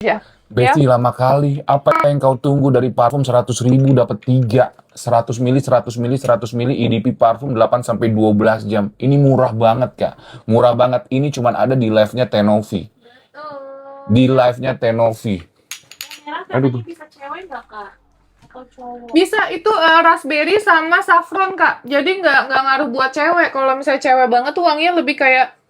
Ya. Besti lama kali. Apa yang kau tunggu dari parfum 100.000 dapat 3. 100 mili, 100 mili, 100 mili EDP parfum 8 sampai 12 jam. Ini murah banget, Kak. Murah banget. Ini cuman ada di live-nya Tenovi. Di live-nya Tenovi. Merah Aduh. katanya bisa cewek nggak, Kak? Atau cowok? Bisa itu raspberry sama saffron, Kak. Jadi nggak ngaruh buat cewek. Kalau misalnya cewek banget tuh wanginya lebih kayak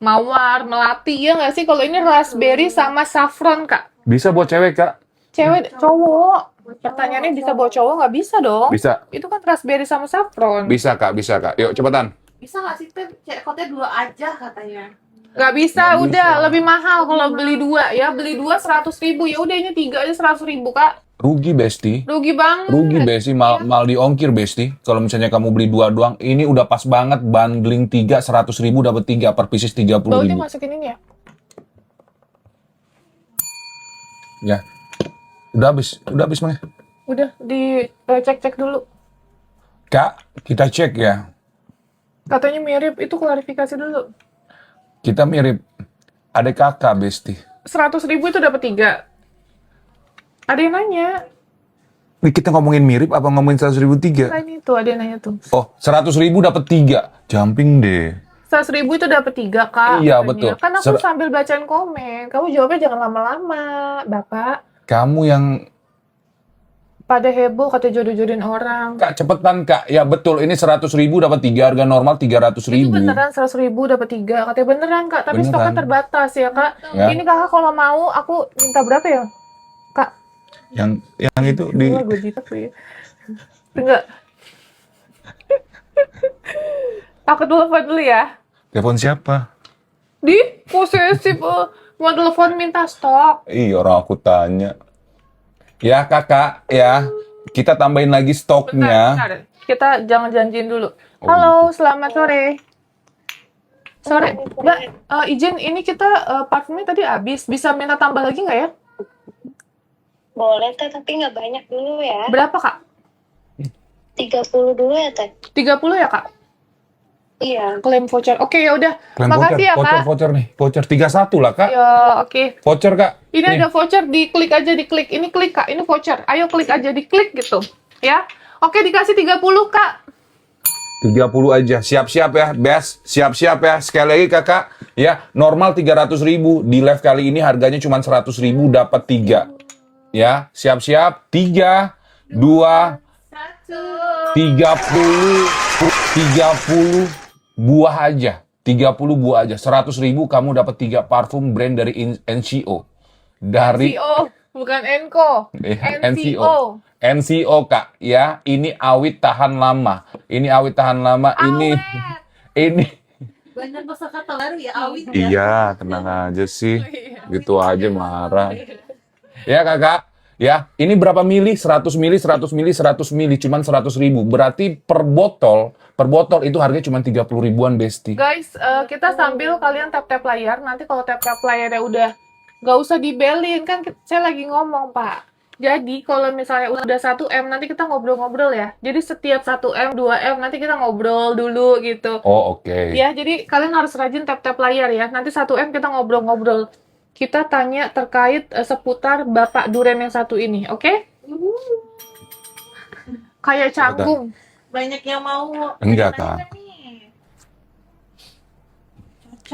mawar, melati, ya nggak sih? Kalau ini raspberry sama saffron, Kak. Bisa buat cewek, Kak? Cewek, cowok. Pertanyaannya bisa buat cowok nggak bisa dong? Bisa. Itu kan raspberry sama saffron. Bisa, Kak. Bisa, Kak. Yuk, cepetan. Bisa nggak sih, Teh? Cekotnya 2 aja katanya. Nggak bisa, Nggak udah bisa. lebih mahal kalau beli 2 ya. Beli 2 100.000. Ya udah ini 3 aja 100.000, Kak. Rugi, Besti. Rugi banget. Rugi, Besti. Mal diongkir, Besti. Kalau misalnya kamu beli 2 doang, ini udah pas banget. Bundling 3, 100.000 dapat 3. Per pieces Bautnya 30.000. masukin ini ya. Ya. Udah habis mana? Udah dicek-cek dulu. Kak, kita cek ya. Katanya mirip, itu klarifikasi dulu. Kita mirip adik kakak, Besti. 100.000 itu dapat 3. Ada yang nanya. Ini kita ngomongin mirip apa ngomongin 100.000 3? Lain itu, ada yang nanya tuh. Oh, 100.000 dapat 3. Jumping deh. 100.000 itu dapat 3, Kak. Iya, katanya. betul. Kan aku sambil bacain komen. Kamu jawabnya jangan lama-lama, Bapak. Kamu yang Pada heboh katanya jodoh-jodohin orang. Kak, cepetan, Kak. Ya betul, ini 100.000 dapat 3, harga normal Itu 300.000. beneran 100.000 dapat 3. Katanya beneran, Kak. Tapi Beneran. stoknya terbatas ya, Kak. Ya. Ini Kakak kalau mau, aku minta berapa ya? Kak, Yang itu di gila gue jitak tuh ya. Enggak. Aku telepon dulu ya. telepon siapa? Di posesif, mau telepon minta stok. Iya, orang aku tanya. Ya, Kakak, ya. Kita tambahin lagi stoknya. Bentar. Kita jangan janjiin dulu. Oh, Halo, selamat sore. Sore, Mbak, izin ini kita parfumnya tadi habis. Bisa minta tambah lagi nggak ya? Boleh Teh, tapi nggak banyak dulu ya. Berapa, Kak? 30 dulu ya Teh? 30 ya, Kak? Iya. Klaim voucher. Oke, ya udah. Klaim Makasih ya, Kak. voucher nih. Voucher 31 lah, Kak. Ya, oke. Voucher, Kak. Ini Nih. ada voucher, diklik aja, diklik. Ini klik, Kak. Ini voucher. Ayo klik aja, diklik gitu. Ya. Oke, dikasih 30, Kak. 30 aja. Siap-siap ya, Bes. Siap-siap ya. Sekali lagi, Kakak. Ya, normal 300.000. Di live kali ini harganya cuma 100.000 dapat 3. Ya, siap-siap. 3, 2, 30 buah aja. 30 buah aja. 100.000 kamu dapat 3 parfum brand dari NCO. Dari NCO, bukan Enco. NCO. NCO, Kak. Ya, ini awet tahan lama. Ini awet tahan lama. Ini Banyak kosakata baru ya, awit ya. Iya, tenang aja sih. Gitu aja marah. Ya, Kakak. Ya, ini berapa mili? 100 mili, 100 mili, 100 mili. Cuman 100.000. Berarti per botol itu harganya cuma 30 ribuan, Besti. Guys, kita sambil kalian tap-tap layar. Nanti kalau tap-tap layarnya udah nggak usah dibelin. Kan saya lagi ngomong, Pak. Jadi, kalau misalnya udah 1M, nanti kita ngobrol-ngobrol ya. Jadi, setiap 1M, 2M, nanti kita ngobrol dulu gitu. Oh, oke. Ya, jadi kalian harus rajin tap-tap layar ya. Nanti 1M kita ngobrol-ngobrol. Kita tanya terkait seputar Bapak Duren yang satu ini, oke? Kayak canggung. Banyak yang mau. Enggak, nanya Kak. nih.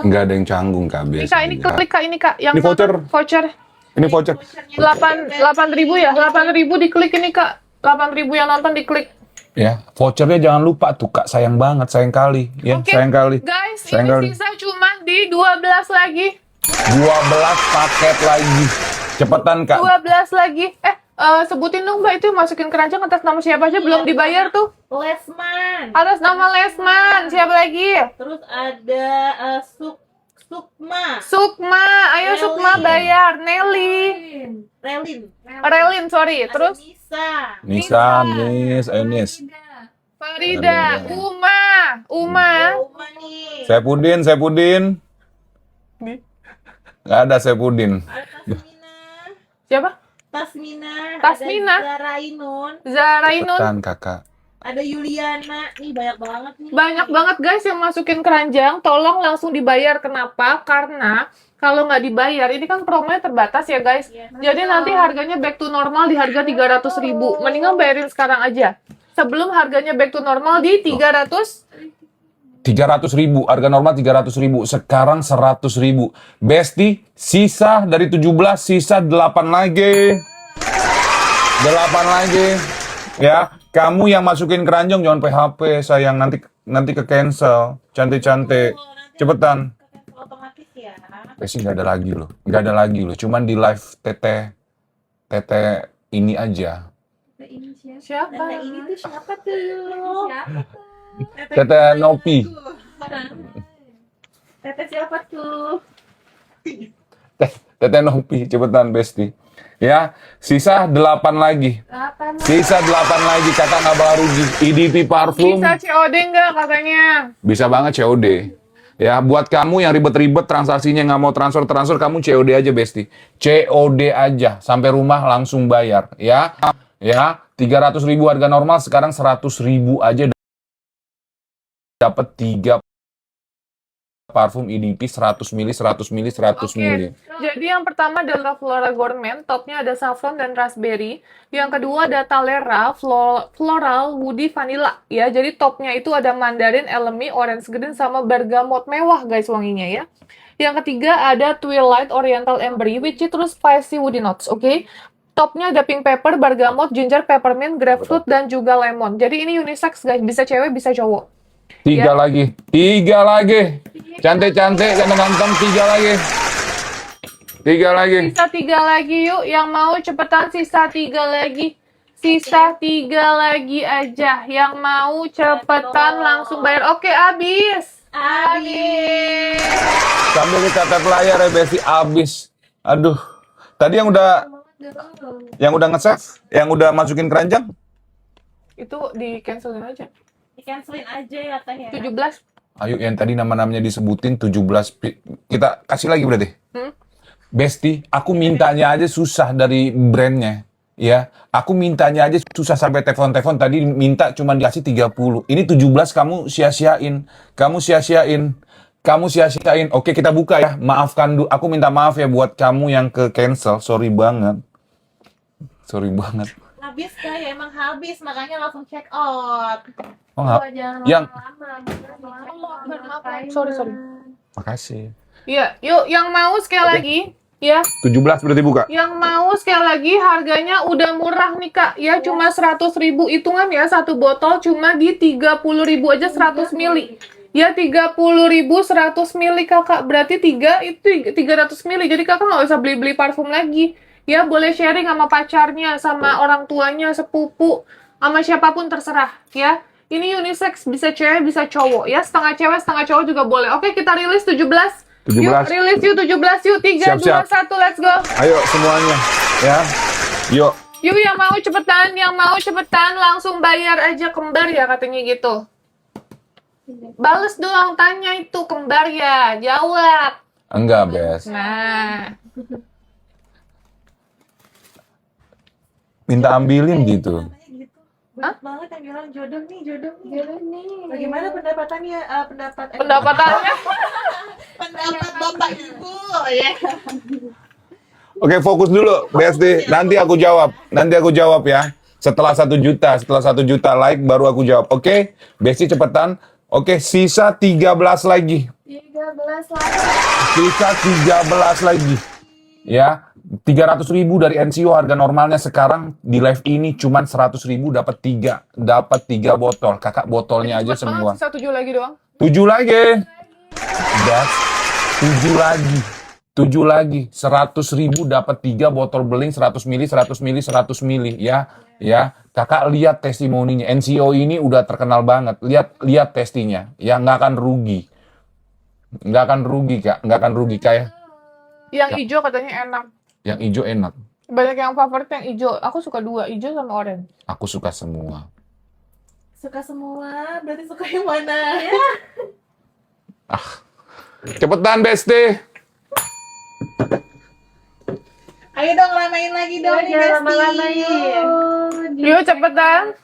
Enggak ada yang canggung, Kak. Ini Biasa Kak, ini aja. klik Kak, ini Kak. Yang Ini voucher. Voucher. Ini voucher. 8.000 ya? 8.000 diklik ini Kak. 8.000 yang nonton diklik. Ya, vouchernya jangan lupa tuh, Kak. Sayang banget, sayang kali. Ya, Oke. sayang kali. Guys, Sayang ini kali. sisa cuma di 12 lagi. 12 paket lagi. Cepetan, Kak. 12 lagi. Sebutin dong Mbak, itu masukin keranjang atas nama siapa aja, belum dibayar tuh. Lesman. Atas nama Lesman. Siapa lagi? Terus ada Sukma. Sukma. Ayo Nelly. Sukma bayar. Nelly. Relin, sorry. Ada Terus Nisa. Nisa, Nis. Farida. Uma. Uma nih. Saipudin. Nggak ada Saipudin. Ada Tasmina. Siapa? Tasmina. Tasmina. Ada Zara Ainun. Zarainun. Cepetan, Kakak. Ada Yuliana. Nih banyak banget nih. Banyak banget guys yang masukin keranjang, tolong langsung dibayar. Kenapa? Karena kalau nggak dibayar, ini kan promonya terbatas ya guys. Iya. Jadi nanti harganya back to normal di harga 300.000. Mendingan bayarin sekarang aja. Sebelum harganya back to normal di 300. 300.000, harga normal 300.000, sekarang 100.000. Besti, sisa dari 17, sisa 8 lagi. 8 lagi. Ya, kamu yang masukin keranjang jangan PHP sayang, nanti ke cancel. Cantik-cantik. Cepetan. Otomatis ya. Besti nggak ada lagi loh. Nggak ada lagi loh. Cuman di live Tete ini aja. Siapa? Tete ini tuh siapa tuh? Tete Nopi. Tete siapa tuh? Tete Nopi, cepetan Besti. Ya, sisa 8 lagi. Sisa 8 lagi, kakak nggak bakal rugi. EDP parfum. Bisa COD nggak katanya? Bisa banget COD. Ya, buat kamu yang ribet-ribet transaksinya nggak mau transfer, kamu COD aja Besti. COD aja, sampai rumah langsung bayar. Ya, 300.000 harga normal, sekarang 100.000 aja dapat 3 parfum EDP 100 ml, 100 ml, 100 ml. Jadi yang pertama adalah Flora Gourmet, topnya ada saffron dan raspberry. Yang kedua ada Talera Floral Woody Vanilla. Ya, jadi topnya itu ada mandarin, elemi, orange green, sama bergamot mewah guys wanginya ya. Yang ketiga ada Twilight Oriental Ambery with citrus spicy woody notes, oke? Topnya ada pink pepper, bergamot, ginger, peppermint, grapefruit, dan juga lemon. Jadi ini unisex guys, bisa cewek, bisa cowok. 3 lagi. Cantik-cantik, ganteng-ganteng, 3 lagi. 3 lagi. Sisa 3 lagi yuk, yang mau cepetan sisa 3 lagi. Sisa 3 lagi aja, yang mau cepetan langsung bayar. Oke, habis. Sambil kita tap layar ya Besti, habis. Aduh. Tadi yang udah nge-save, yang udah masukin keranjang, Itu di cancelin aja. Di-cancelin aja ya teh ya. 17. ayo yang tadi nama-namanya disebutin 17 kita kasih lagi berarti. Besti, aku mintanya aja susah dari brandnya. Ya, aku mintanya aja susah sampai telepon-telepon tadi minta cuma dikasih 30. Ini 17 kamu sia-siain. Oke, kita buka ya. Maafkan aku minta maaf ya buat kamu yang ke cancel. Sorry banget. Habis kayak emang habis, makanya langsung check out. Oh, yang Sorry. makasih. Iya, yuk yang mau sekali lagi. Ya, 17 berarti buka. yang mau sekali lagi harganya udah murah nih Kak. Ya, cuma 100.000 hitungan ya, satu botol cuma di 30.000 aja 100 mili. Ya, 30.000 100 mili Kakak. Berarti 3 itu 300 mili. Jadi Kakak nggak usah beli-beli parfum lagi. Ya, boleh sharing sama pacarnya, sama orang tuanya, sepupu, sama siapapun terserah ya. Ini unisex, bisa cewek, bisa cowok ya. Setengah cewek, setengah cowok juga boleh. Oke, kita rilis 17. 17. Yuk, rilis yuk 17 yuk. 3, Siap. 2, 1, let's go. Ayo semuanya, ya. Yuk. Yuk yang mau cepetan langsung bayar aja kembar ya katanya gitu. Bales doang, tanya itu kembar ya, jawab. Enggak, Bes. Nah, Minta ambilin gitu. Banyak banget yang bilang jodoh nih. Bagaimana pendapatannya? Pendapat pendapatannya. pendapat Bapak Ibu ya. Oke, fokus dulu, Besti. Nanti aku jawab ya. Setelah 1 juta like baru aku jawab. Oke, Besti cepetan. Oke, sisa 13 lagi. 13 lagi. Ya, 300.000 dari NCO harga normalnya sekarang di live ini cuman 100.000 dapat 3 botol. Kakak botolnya aja semua. Sisa 7 lagi doang. 7 lagi. Das, 7 lagi. 100.000 dapat 3 botol beling 100 mili ya. Ya, kakak lihat testimoninya. NCO ini udah terkenal banget. Lihat testinya. Ya, nggak akan rugi. Kak. Nggak akan rugi kayak. Yang hijau katanya enak. Yang hijau enak. Banyak yang favorit yang hijau. Aku suka 2, hijau sama orange. Aku suka semua. Suka semua, berarti suka yang mana? Cepetan, Besti. Ayo dong, ramein lagi dong nih Besti. Yuk cepetan.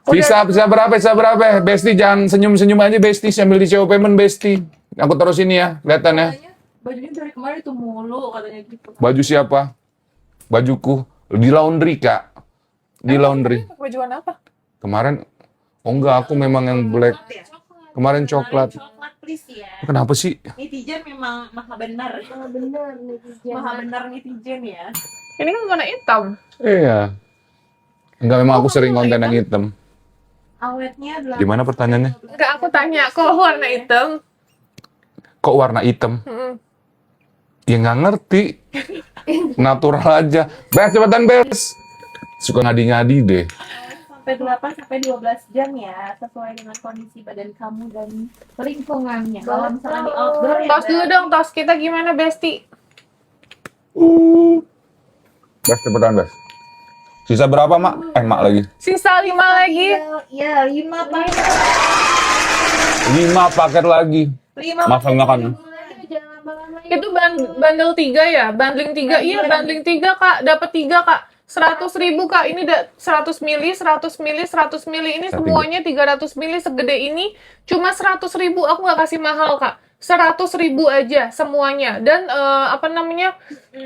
Sisa berapa? Besti jangan senyum-senyum aja Besti, sambil di CO payment Besti. Aku terus ini ya, kelihatan ya. Bajunya dari kemarin itu mulu katanya gitu. Baju siapa? Bajuku di laundry, Kak. Di laundry. Pakai baju warna apa? Kemarin oh enggak, aku memang yang black. Kemarin coklat. Coklat please ya. Kenapa sih? Netizen memang maha benar. Maha benar netizen ya. Ini kan warna hitam. Iya. Enggak, memang aku sering konten yang hitam. Awetnya adalah Gimana pertanyaannya? Enggak, aku tanya, kok warna hitam? Kok warna hitam? Mm-mm. Ya nggak ngerti. Natural aja. Bes, cepetan Bes. Suka ngadi-ngadi deh. sampai 8 sampai 12 jam ya, sesuai dengan kondisi badan kamu dan lingkungannya. Kalau misalnya di outdoor ya. Tos dulu dong, tos kita gimana Besti? Bes, cepetan Bes. Sisa berapa, Mak? Mak lagi. Sisa 5 lagi. Iya, 5 paket. 5 paket lagi. 5 Makan makan. Itu bundle 3 ya? Bundling 3. Iya, bundling 3, Kak. Dapat 3, Kak. 100.000, Kak. Ini 100 mili, 100 mili, 100 mili. Ini semuanya 300 mili segede ini. Cuma 100.000. Aku nggak kasih mahal, Kak. 100.000 aja semuanya. Dan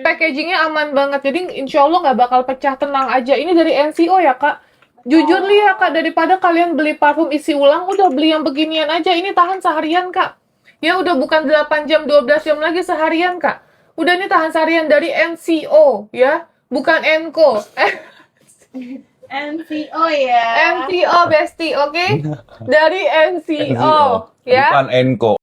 packagingnya aman banget. Jadi insya Allah nggak bakal pecah, tenang aja. Ini dari NCO ya, Kak. Jujur li ya, Kak, daripada kalian beli parfum isi ulang, udah beli yang beginian aja. Ini tahan seharian, Kak. Ya udah bukan 8 jam, 12 jam lagi seharian, Kak. Udah ini tahan seharian dari NCO, ya. Bukan Enco. NCO ya. NCO, Besti, oke? Dari NCO, ya. Bukan Enco.